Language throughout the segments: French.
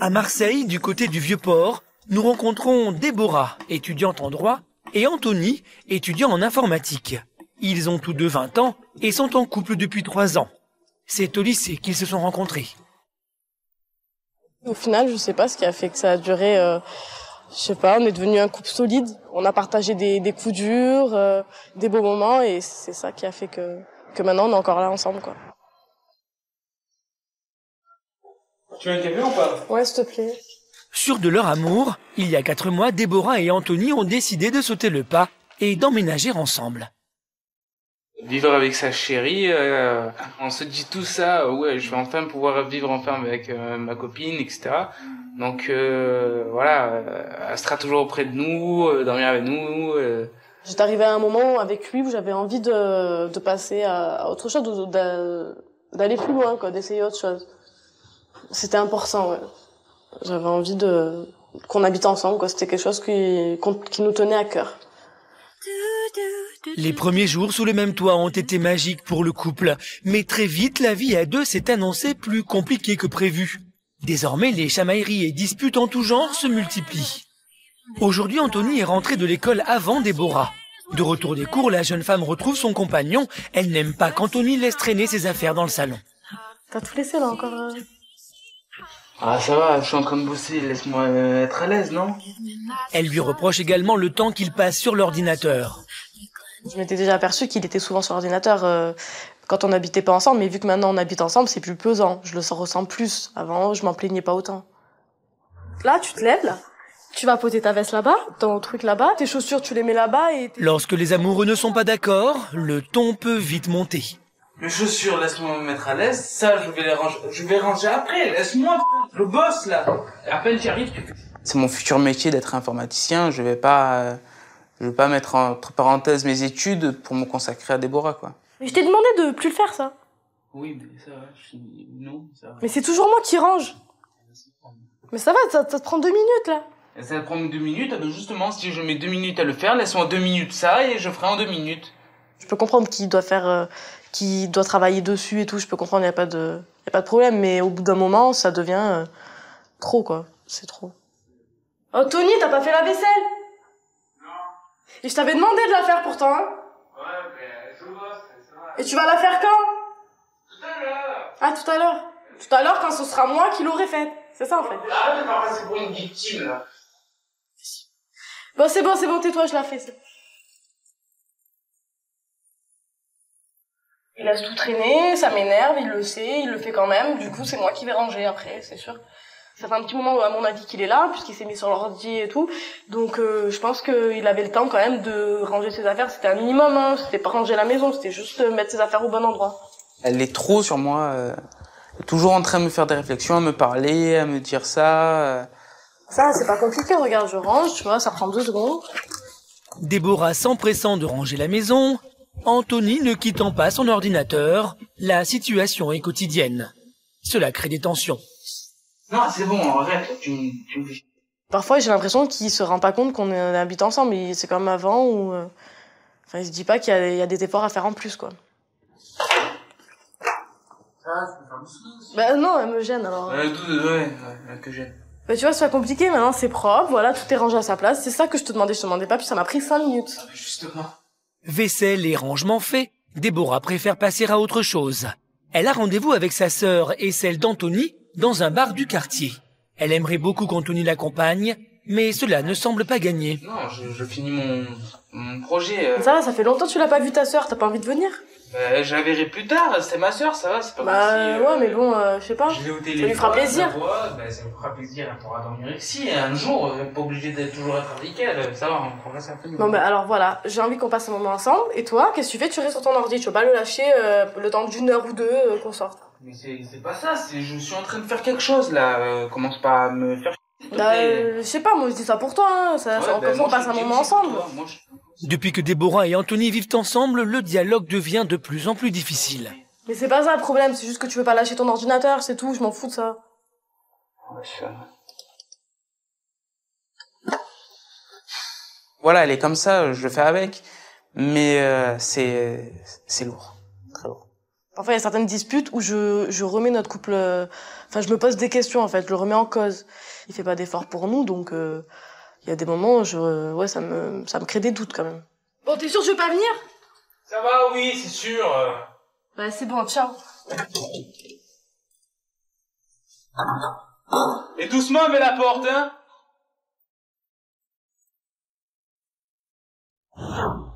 À Marseille, du côté du Vieux-Port, nous rencontrons Déborah, étudiante en droit, et Anthony, étudiant en informatique. Ils ont tous deux 20 ans et sont en couple depuis 3 ans. C'est au lycée qu'ils se sont rencontrés. Au final, je sais pas ce qui a fait que ça a duré, je sais pas, on est devenu un couple solide. On a partagé des coups durs, des beaux moments et c'est ça qui a fait que maintenant on est encore là ensemble, quoi. Tu veux un café ou pas? Ouais, s'il te plaît. Sûrs de leur amour, il y a 4 mois, Déborah et Anthony ont décidé de sauter le pas et d'emménager ensemble. Vivre avec sa chérie, on se dit tout ça, ouais, je vais enfin pouvoir vivre ensemble avec ma copine, etc. Donc voilà, elle sera toujours auprès de nous, dormir avec nous. J'étais arrivée à un moment avec lui où j'avais envie de passer à autre chose, d'aller plus loin, quoi, d'essayer autre chose. C'était important, ouais. J'avais envie qu'on habite ensemble, quoi. C'était quelque chose qui nous tenait à cœur. Les premiers jours sous le même toit ont été magiques pour le couple, mais très vite la vie à deux s'est annoncée plus compliquée que prévu. Désormais, les chamailleries et disputes en tout genre se multiplient. Aujourd'hui, Anthony est rentré de l'école avant Déborah. De retour des cours, la jeune femme retrouve son compagnon. Elle n'aime pas qu'Anthony laisse traîner ses affaires dans le salon. T'as tout laissé là encore Ah ça va, je suis en train de bosser, laisse-moi être à l'aise, non? Elle lui reproche également le temps qu'il passe sur l'ordinateur. Je m'étais déjà aperçu qu'il était souvent sur l'ordinateur quand on n'habitait pas ensemble, mais vu que maintenant on habite ensemble, c'est plus pesant. Je le ressens plus. Avant, je m'en plaignais pas autant. Là, tu te lèves, là. Tu vas poser ta veste là-bas, ton truc là-bas, tes chaussures, tu les mets là-bas et... Lorsque les amoureux ne sont pas d'accord, le ton peut vite monter. Mes chaussures, laisse-moi me mettre à l'aise, ça je vais les ranger. Je vais ranger après, laisse-moi, je bosse là. À peine j'y arrive, C'est mon futur métier d'être informaticien, je vais pas mettre entre parenthèses mes études pour me consacrer à Déborah, quoi. Mais je t'ai demandé de plus le faire, ça. Oui, mais ça va, non, ça va. Mais c'est toujours moi qui range. Mais ça va, ça te prend 2 minutes, là. Et ça va prendre 2 minutes, ben justement, si je mets 2 minutes à le faire, laisse-moi 2 minutes ça et je ferai en 2 minutes. Je peux comprendre qu'il doit travailler dessus et tout, je peux comprendre, y a pas de problème, mais au bout d'un moment, ça devient trop, quoi. C'est trop. Oh, Tony, t'as pas fait la vaisselle? Non. Et je t'avais demandé de la faire pourtant, hein. Ouais, mais je bosse, ça va. Et tu vas la faire quand? Tout à l'heure. Ah, tout à l'heure. Tout à l'heure, quand ce sera moi qui l'aurai faite. C'est ça, en fait. Arrête de faire passer pour une victime, là. Bon, c'est bon, tais-toi, je la fais. Il laisse tout traîner, ça m'énerve, il le sait, il le fait quand même. Du coup, c'est moi qui vais ranger après, c'est sûr. Ça fait un petit moment, à mon avis, qu'il est là, puisqu'il s'est mis sur l'ordi et tout. Donc, je pense qu'il avait le temps quand même de ranger ses affaires. C'était un minimum, hein. C'était pas ranger la maison, c'était juste mettre ses affaires au bon endroit. Elle est trop sur moi. Elle est toujours en train de me faire des réflexions, à me parler, à me dire ça. Ça, c'est pas compliqué, regarde, je range, tu vois, ça prend 2 secondes. Déborah s'empressant de ranger la maison, Anthony ne quittant pas son ordinateur, la situation est quotidienne. Cela crée des tensions. Non, c'est bon, arrête, tu me fais... Parfois, j'ai l'impression qu'il se rend pas compte qu'on habite ensemble. C'est comme avant où... Enfin, il se dit pas qu'il y a des efforts à faire en plus, quoi. Ça, tu peux faire doucement aussi. Bah non, elle me gêne, alors. Ouais, que j'aime. Bah tu vois, c'est pas compliqué, maintenant c'est propre, voilà, tout est rangé à sa place. C'est ça que je te demandais pas, puis ça m'a pris 5 minutes. Justement. Vaisselle et rangement fait, Déborah préfère passer à autre chose. Elle a rendez-vous avec sa sœur et celle d'Anthony dans un bar du quartier. Elle aimerait beaucoup qu'Anthony l'accompagne, mais cela ne semble pas gagner. Non, je finis mon projet. Ça fait longtemps que tu l'as pas vu ta sœur, t'as pas envie de venir? Je la verrai plus tard, c'est ma sœur, ça va, c'est pas Bah ouais, mais bon, je sais pas. Je l'ai au téléphone, ça lui fera plaisir. Ça lui fera plaisir, elle pourra dormir ici. Un jour, pas obligé d'être toujours être avec elle, ça va, on prendra ça un peu. Bon bah alors voilà, j'ai envie qu'on passe un moment ensemble, et toi, qu'est-ce que tu fais? Tu restes sur ton ordi, tu vas pas le lâcher le temps d'une heure ou deux qu'on sorte. Mais c'est pas ça, je suis en train de faire quelque chose là, commence pas à me faire... Bah je sais pas, moi je dis ça pour toi, hein. Comme ça on passe un moment ensemble. Depuis que Déborah et Anthony vivent ensemble, le dialogue devient de plus en plus difficile. Mais c'est pas ça le problème, c'est juste que tu veux pas lâcher ton ordinateur, c'est tout, je m'en fous de ça. Voilà, elle est comme ça, je le fais avec, mais c'est lourd, très lourd. Parfois, il y a certaines disputes où je remets notre couple... Enfin, je me pose des questions, en fait. Je le remets en cause. Il fait pas d'efforts pour nous, donc... Il y a des moments où ouais, ça me crée des doutes, quand même. Bon, t'es sûr que je vais pas venir? Ça va, oui, c'est sûr. Bah, c'est bon, ciao. Et doucement, mets la porte, hein.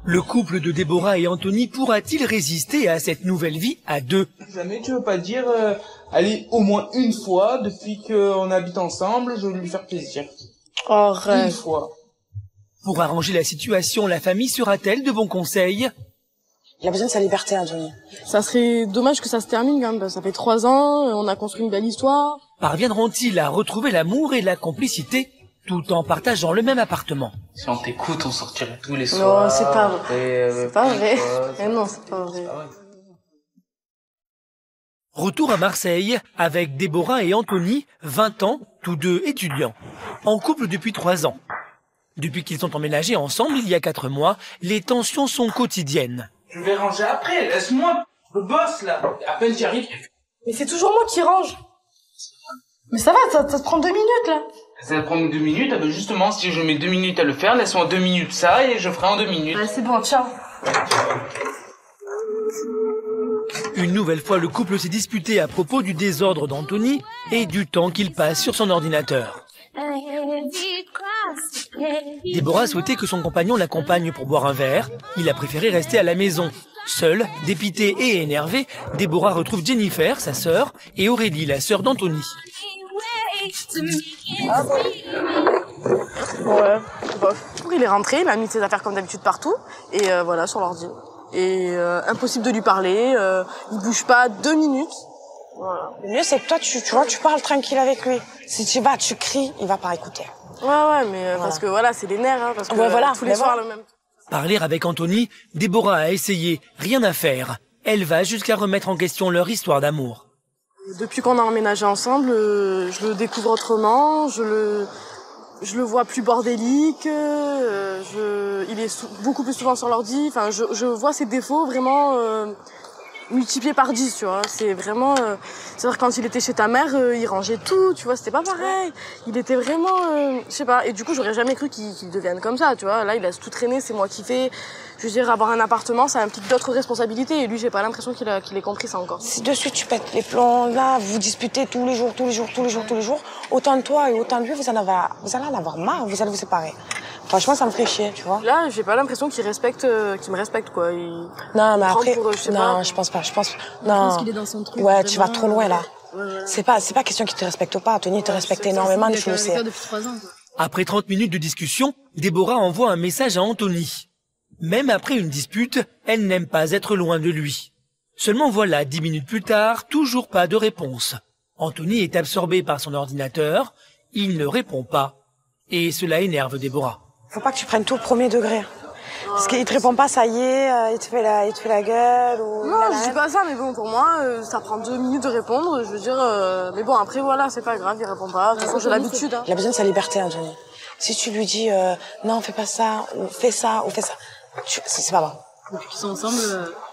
Le couple de Déborah et Anthony pourra-t-il résister à cette nouvelle vie à deux? Jamais tu veux pas dire, allez, au moins une fois, depuis qu'on habite ensemble, je vais lui faire plaisir. Une fois. Pour arranger la situation, la famille sera-t-elle de bons conseils? Il a besoin de sa liberté, Anthony. Ça serait dommage que ça se termine quand même. Ça fait 3 ans, on a construit une belle histoire. Parviendront-ils à retrouver l'amour et la complicité tout en partageant le même appartement? Si on t'écoute, on sortirait tous les soirs. Non, c'est pas vrai. C'est pas vrai. Non, c'est pas vrai. Retour à Marseille avec Déborah et Anthony, 20 ans, tous deux étudiants. En couple depuis 3 ans. Depuis qu'ils sont emménagés ensemble il y a 4 mois, les tensions sont quotidiennes. Je vais ranger après, laisse-moi, le boss là. À peine j'y arrive. Mais c'est toujours moi qui range. Mais ça va, ça te prend 2 minutes là. Ça va prendre 2 minutes, ah ben justement, si je mets 2 minutes à le faire, laisse-moi 2 minutes ça et je ferai en 2 minutes. Ouais, c'est bon, ciao. Une nouvelle fois, le couple s'est disputé à propos du désordre d'Anthony et du temps qu'il passe sur son ordinateur. Déborah souhaitait que son compagnon l'accompagne pour boire un verre. Il a préféré rester à la maison. Seule, dépitée et énervée, Déborah retrouve Jennifer, sa sœur, et Aurélie, la sœur d'Anthony. Ouais, bof. Il est rentré, il a mis ses affaires comme d'habitude partout, et voilà, sur l'ordi. Et impossible de lui parler, il bouge pas 2 minutes. Voilà. Le mieux, c'est que toi, tu vois, tu parles tranquille avec lui. Si tu vas, tu cries, il va pas écouter. Ouais, mais parce que voilà, c'est les nerfs, hein, parce que voilà, tous les soirs le même. Parler avec Anthony, Déborah a essayé, rien à faire. Elle va jusqu'à remettre en question leur histoire d'amour. Depuis qu'on a emménagé ensemble, je le découvre autrement, je le vois plus bordélique, il est beaucoup plus souvent sur l'ordi, enfin je vois ses défauts vraiment multipliés par 10, tu vois. C'est vraiment c'est-à-dire quand il était chez ta mère, il rangeait tout, tu vois, c'était pas pareil. Il était vraiment je sais pas, et du coup, j'aurais jamais cru qu'il devienne comme ça, tu vois. Là, il laisse tout traîner, c'est moi qui fais. Je veux dire, avoir un appartement, ça implique d'autres responsabilités, et lui, j'ai pas l'impression qu'il ait compris ça encore. Si de suite tu pètes les plombs, là, vous disputez tous les jours, autant de toi et autant de lui, vous allez en avoir marre, vous allez vous séparer. Franchement, ça me fait chier, tu vois. Là, j'ai pas l'impression qu'il me respecte, quoi. Non, mais après, je pense pas. Je pense qu'il est dans son truc. Ouais, tu vas trop loin, là. Ouais, voilà. C'est pas question qu'il te respecte pas. Tony te respecte énormément, tu le sais. Depuis 3 ans, quoi. Après 30 minutes de discussion, Déborah envoie un message à Anthony. Même après une dispute, elle n'aime pas être loin de lui. Seulement voilà, 10 minutes plus tard, toujours pas de réponse. Anthony est absorbé par son ordinateur, il ne répond pas. Et cela énerve Déborah. Faut pas que tu prennes tout au premier degré. Parce qu'il te répond pas, ça y est, il te fait la gueule ou... Non, je dis pas ça, mais bon, pour moi, ça prend 2 minutes de répondre, je veux dire, mais bon, après, voilà, c'est pas grave, il répond pas, de toute façon, j'ai l'habitude, hein. Il a besoin de sa liberté, Anthony. Si tu lui dis, non, fais pas ça, ou fais ça, c'est pas bon. Depuis qu'ils sont ensemble,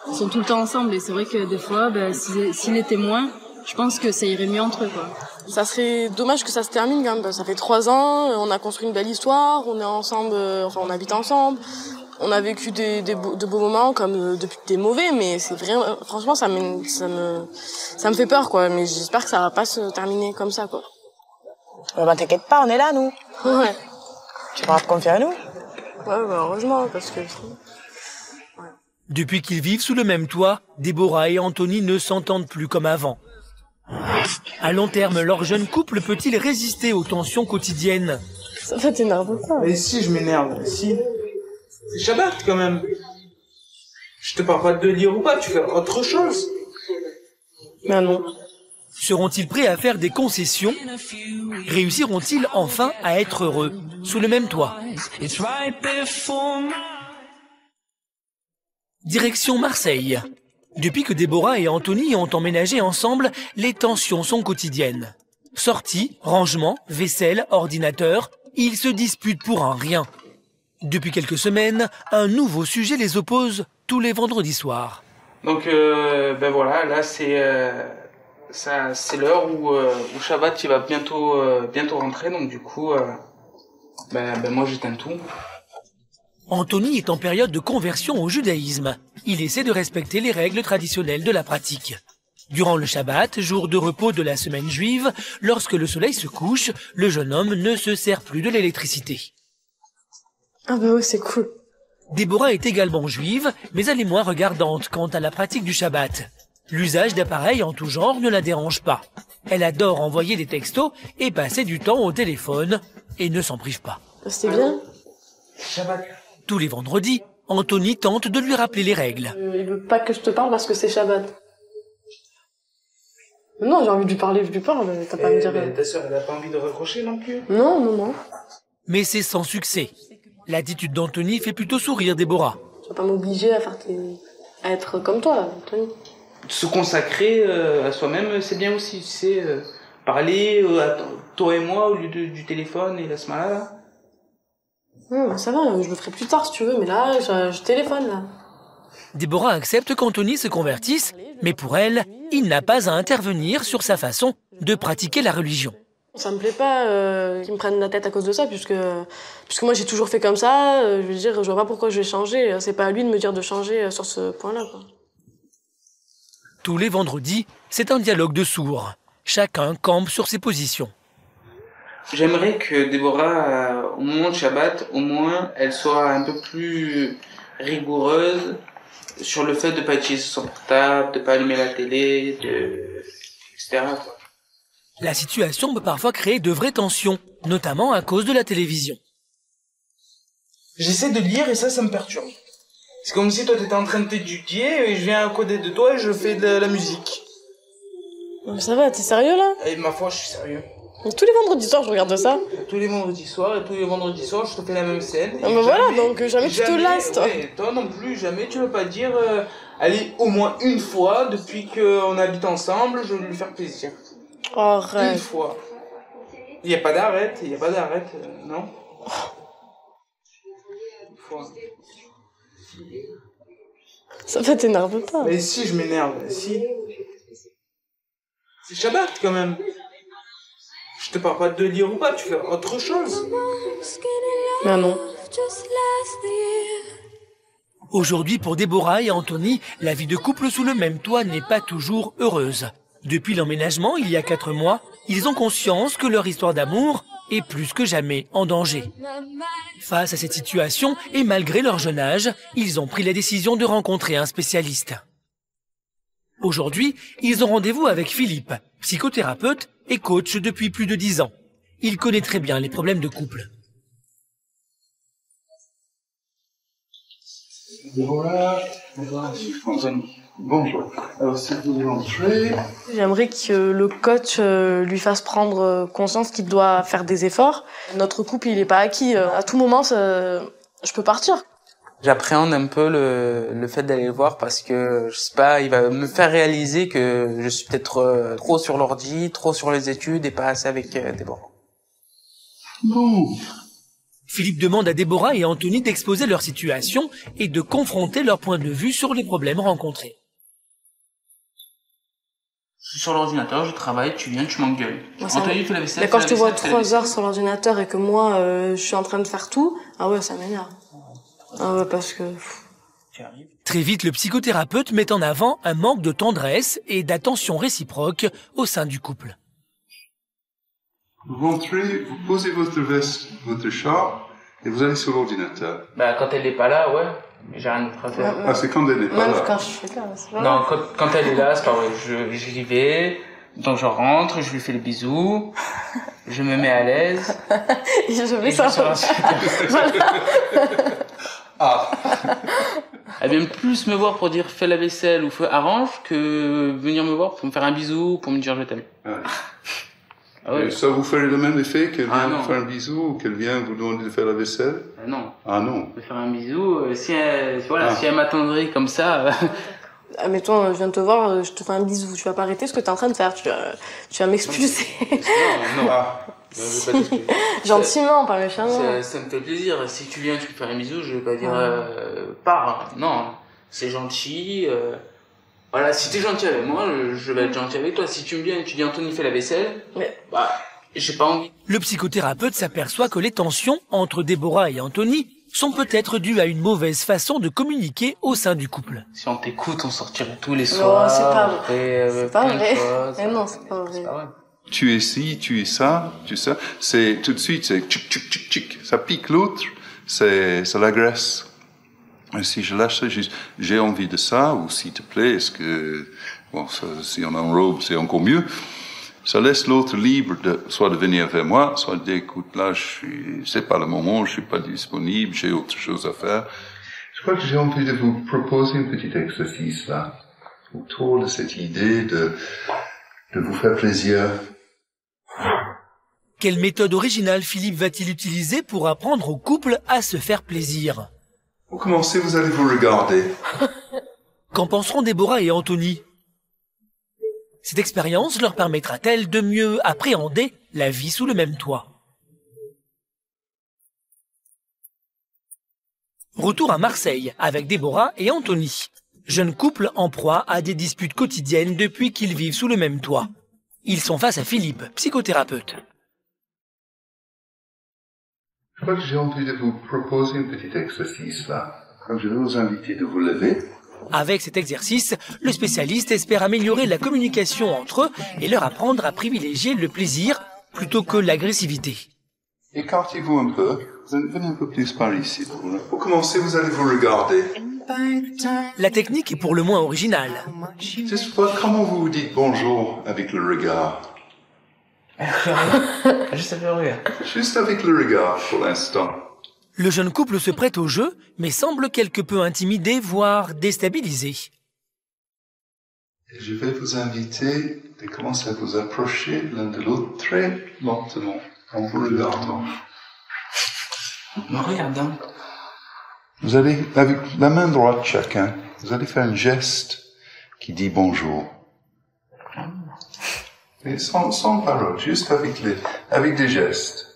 ils sont tout le temps ensemble, et c'est vrai que des fois, s'il était moins, je pense que ça irait mieux entre eux, quoi. Ça serait dommage que ça se termine quand même. Ça fait 3 ans, on a construit une belle histoire, on est ensemble, enfin on habite ensemble. On a vécu de beaux moments comme des mauvais, mais c'est vrai, franchement ça me fait peur, quoi. Mais j'espère que ça va pas se terminer comme ça, quoi. Bah t'inquiète pas, on est là, nous. Ouais. Tu vas te confier à nous. Ouais, bah heureusement, parce que... Depuis qu'ils vivent sous le même toit, Déborah et Anthony ne s'entendent plus comme avant. À long terme, leur jeune couple peut-il résister aux tensions quotidiennes? Ça fait t'énerve pas. Mais si, je m'énerve, si. C'est Shabbat, quand même. Je te parle pas de lire ou pas, tu fais autre chose. Mais non. Seront-ils prêts à faire des concessions? Réussiront-ils enfin à être heureux sous le même toit? Direction Marseille. Depuis que Déborah et Anthony ont emménagé ensemble, les tensions sont quotidiennes. Sorties, rangements, vaisselle, ordinateur, ils se disputent pour un rien. Depuis quelques semaines, un nouveau sujet les oppose tous les vendredis soirs. Donc ben voilà, là c'est l'heure où Shabbat il va bientôt rentrer, donc du coup ben moi j'éteins tout. Anthony est en période de conversion au judaïsme. Il essaie de respecter les règles traditionnelles de la pratique. Durant le Shabbat, jour de repos de la semaine juive, lorsque le soleil se couche, le jeune homme ne se sert plus de l'électricité. Ah bah ouais, c'est cool. Déborah est également juive, mais elle est moins regardante quant à la pratique du Shabbat. L'usage d'appareils en tout genre ne la dérange pas. Elle adore envoyer des textos et passer du temps au téléphone et ne s'en prive pas. C'était bien. Shabbat. Tous les vendredis, Anthony tente de lui rappeler les règles. Il veut pas que je te parle parce que c'est Shabbat. Non, j'ai envie de lui parler, je lui parle, t'as pas à me dire... Ta sœur, elle a pas envie de raccrocher non plus? Non. Mais c'est sans succès. L'attitude d'Anthony fait plutôt sourire Déborah. Tu vas pas m'obliger à à être comme toi, Anthony. Se consacrer à soi-même, c'est bien aussi, tu sais, parler à toi et moi au lieu du téléphone et la semaine là. Ça va, je le ferai plus tard si tu veux, mais là, je téléphone là. Déborah accepte qu'Anthony se convertisse, mais pour elle, il n'a pas à intervenir sur sa façon de pratiquer la religion. Ça me plaît pas qu'ils me prennent la tête à cause de ça, puisque moi j'ai toujours fait comme ça, je veux dire, je vois pas pourquoi je vais changer, c'est pas à lui de me dire de changer sur ce point-là, quoi. Tous les vendredis, c'est un dialogue de sourds. Chacun campe sur ses positions. J'aimerais que Déborah, au moment de Shabbat, au moins, elle soit un peu plus rigoureuse sur le fait de pas utiliser son portable, de pas allumer la télé, etc. La situation peut parfois créer de vraies tensions, notamment à cause de la télévision. J'essaie de lire et ça me perturbe. C'est comme si toi t'étais en train de t'étudier et je viens à côté de toi et je fais de la musique. Mais ça va, t'es sérieux là? Et ma foi, je suis sérieux. Tous les vendredis soirs, je regarde ça. Tous les vendredis soirs et tous les vendredis soirs, je te fais la même scène. Ah bah voilà, donc jamais tu te lasses, toi. Ouais, toi non plus, jamais tu veux pas dire, allez, au moins une fois, depuis qu'on habite ensemble, je veux lui faire plaisir. Arrête. Une fois. Il n'y a pas d'arrête, non? Une fois. Ça va, t'énerve pas. Mais si, je m'énerve, si. C'est Shabbat quand même. Je te parle pas de lire ou pas, tu fais autre chose. Mais non. Aujourd'hui, pour Déborah et Anthony, la vie de couple sous le même toit n'est pas toujours heureuse. Depuis l'emménagement, il y a 4 mois, ils ont conscience que leur histoire d'amour est plus que jamais en danger. Face à cette situation, et malgré leur jeune âge, ils ont pris la décision de rencontrer un spécialiste. Aujourd'hui, ils ont rendez-vous avec Philippe, psychothérapeute et coach depuis plus de 10 ans. Il connaît très bien les problèmes de couple. Voilà. Anthony. Bonjour. Alors, si vous voulez entrer. J'aimerais que le coach lui fasse prendre conscience qu'il doit faire des efforts. Notre couple, il est pas acquis. À tout moment, je peux partir. J'appréhende un peu le fait d'aller le voir parce que, je sais pas, il va me faire réaliser que je suis peut-être trop sur l'ordi, trop sur les études et pas assez avec Déborah. Bon. Philippe demande à Déborah et Anthony d'exposer leur situation et de confronter leur point de vue sur les problèmes rencontrés. Je suis sur l'ordinateur, je travaille, tu viens, tu m'engueules. Anthony fait la vaisselle. Mais quand je te vois 3 heures sur l'ordinateur et que moi, je suis en train de faire tout, ah ouais, ça m'énerve. Ah ouais, parce que... Très vite, le psychothérapeute met en avant un manque de tendresse et d'attention réciproque au sein du couple. Vous rentrez, vous posez votre veste, votre char, et vous allez sur l'ordinateur. Bah, quand elle n'est pas là, ouais. J'ai rien d'autre à faire. Ah, c'est quand elle n'est pas Même là. quand je suis là, c'est pas Non, quand elle est là, c'est pas vrai. J'y vais, donc je rentre, je lui fais le bisou, je me mets à l'aise. je vais et ça. je vais sur Voilà. Ah. Elle vient plus me voir pour dire fais la vaisselle ou fais arrange que venir me voir pour me faire un bisou, pour me dire je t'aime. Ouais. Ah ouais. Et ça vous ferait le même effet qu'elle vient non. vous faire un bisou ou qu'elle vient vous demander de faire la vaisselle? Non. Ah non. Me faire un bisou, si elle m'attendrait comme ça. Admettons, je viens de te voir, je te fais un bisou, tu vas pas arrêter ce que t'es en train de faire, tu vas m'expulser. Non. Ah. Je vais pas t'expliquer. Gentiment, pas méchamment. Ça me fait plaisir. Si tu viens, tu peux faire un bisou, je vais pas dire pars. Non, c'est gentil. Voilà, si t'es gentil avec moi, je vais être gentil avec toi. Si tu me viens et tu dis Anthony fait la vaisselle, bah, j'ai pas envie. Le psychothérapeute s'aperçoit que les tensions entre Déborah et Anthony sont peut-être dues à une mauvaise façon de communiquer au sein du couple. Si on t'écoute, on sortirait tous les soirs. Non, c'est pas vrai. C'est pas vrai. Mais non, c'est pas vrai. Tu es ci, tu es ça, tu sais. C'est tout de suite, c'est tchic, tchic, tchic, tchic. Ça pique l'autre, ça l'agresse. Et si je lâche ça, juste, j'ai envie de ça, ou s'il te plaît, est-ce que, bon, ça, si on enrobe, c'est encore mieux. Ça laisse l'autre libre soit de venir vers moi, soit de dire, écoute, là, c'est pas le moment, je suis pas disponible, j'ai autre chose à faire. Je crois que j'ai envie de vous proposer un petit exercice, là, autour de cette idée de vous faire plaisir. Quelle méthode originale Philippe va-t-il utiliser pour apprendre au couple à se faire plaisir? Pour commencer, vous allez vous regarder. Qu'en penseront Déborah et Anthony? Cette expérience leur permettra-t-elle de mieux appréhender la vie sous le même toit? Retour à Marseille avec Déborah et Anthony. Jeune couple en proie à des disputes quotidiennes depuis qu'ils vivent sous le même toit. Ils sont face à Philippe, psychothérapeute. Je crois que j'ai envie de vous proposer un petit exercice là. Comme je vais vous inviter de vous lever. Avec cet exercice, le spécialiste espère améliorer la communication entre eux et leur apprendre à privilégier le plaisir plutôt que l'agressivité. Écartez-vous un peu. Venez un peu plus par ici. Pour commencer, vous allez vous regarder. La technique est pour le moins originale. Juste voir comment vous dites bonjour avec le regard. Juste avec le regard. Juste avec le regard pour l'instant. Le jeune couple se prête au jeu, mais semble quelque peu intimidé, voire déstabilisé. Et je vais vous inviter de commencer à vous approcher l'un de l'autre très lentement en vous regardant. Me regardant. Vous allez, avec la main droite chacun, vous allez faire un geste qui dit bonjour. Et sans parole, juste avec des gestes.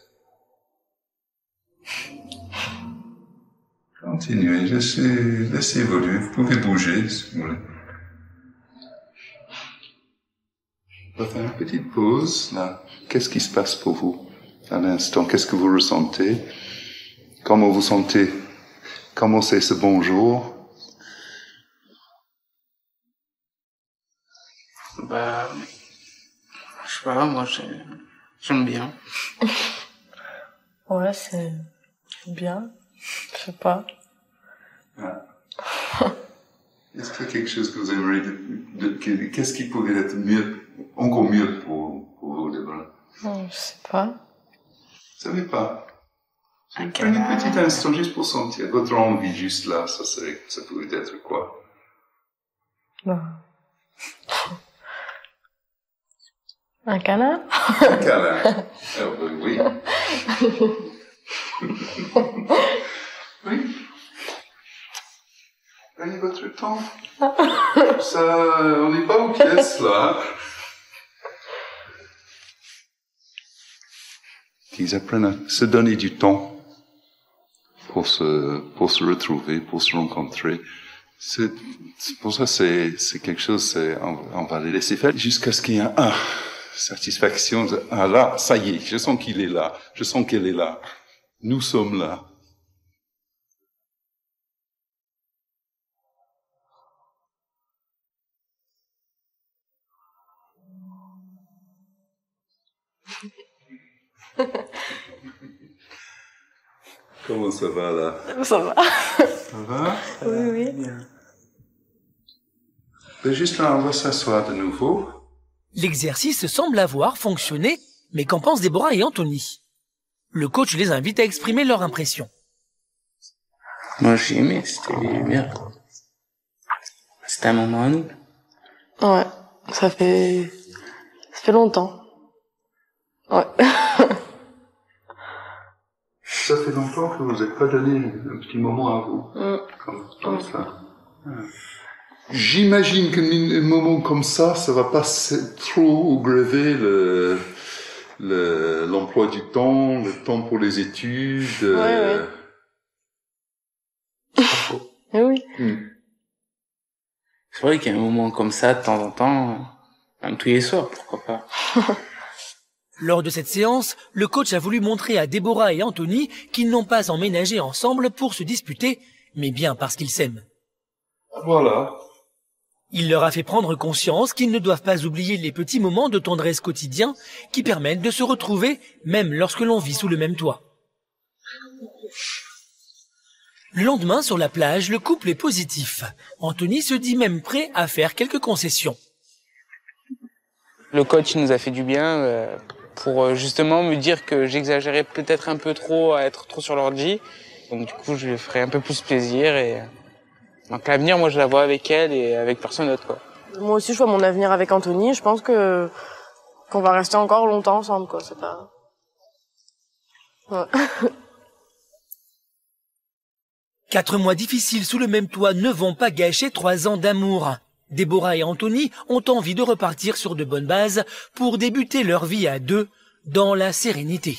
Continuez, laissez évoluer, vous pouvez bouger si vous voulez. On va faire une petite pause, là. Qu'est-ce qui se passe pour vous à l'instant? Qu'est-ce que vous ressentez? Comment vous sentez? Comment c'est ce bonjour? Bah, je sais pas, moi j'aime bien. Ouais, c'est bien. Je sais pas. Ah. Est-ce qu'il y a quelque chose que vous aimeriez qu'est-ce qui pourrait être mieux, encore mieux pour vous, Déborah? Je sais pas. Vous savez pas? Prenez un petit instant juste pour sentir votre envie juste là, ça pourrait être quoi? Non. Un câlin? Un câlin. Oui. Oui. Prenez votre temps. Ça, on n'est pas aux pièces là. Qu'ils apprennent à se donner du temps pour se retrouver, pour se rencontrer. Pour ça, c'est quelque chose, on va les laisser faire jusqu'à ce qu'il y ait satisfaction. Ah là, ça y est, je sens qu'il est là. Je sens qu'elle est là. Nous sommes là. Comment ça va là? Ça va. Ça va? Oui, oui. Ben, juste là, on va s'asseoir de nouveau. L'exercice semble avoir fonctionné, mais qu'en pensent Déborah et Anthony? Le coach les invite à exprimer leur impression. Moi j'ai aimé, c'était bien. C'était un moment à nous. Ouais, ça fait longtemps. Ouais. Ça fait longtemps que vous n'avez pas donné un petit moment à vous. Comme ça. J'imagine qu'un moment comme ça va pas trop grever l'emploi du temps, le temps pour les études. Oui. C'est vrai qu'il y a un moment comme ça, de temps en temps, même tous les soirs, pourquoi pas. Lors de cette séance, le coach a voulu montrer à Déborah et Anthony qu'ils n'ont pas emménagé ensemble pour se disputer, mais bien parce qu'ils s'aiment. Voilà. Il leur a fait prendre conscience qu'ils ne doivent pas oublier les petits moments de tendresse quotidien qui permettent de se retrouver même lorsque l'on vit sous le même toit. Le lendemain, sur la plage, le couple est positif. Anthony se dit même prêt à faire quelques concessions. Le coach nous a fait du bien pour justement me dire que j'exagérais peut-être un peu trop à être trop sur l'ordi. Donc du coup, je lui ferai un peu plus plaisir et donc l'avenir, moi, je la vois avec elle et avec personne d'autre, quoi. Moi aussi, je vois mon avenir avec Anthony. Je pense qu'on va rester encore longtemps ensemble, quoi. C'est pas... Ouais. 4 mois difficiles sous le même toit ne vont pas gâcher 3 ans d'amour. Déborah et Anthony ont envie de repartir sur de bonnes bases pour débuter leur vie à deux dans la sérénité.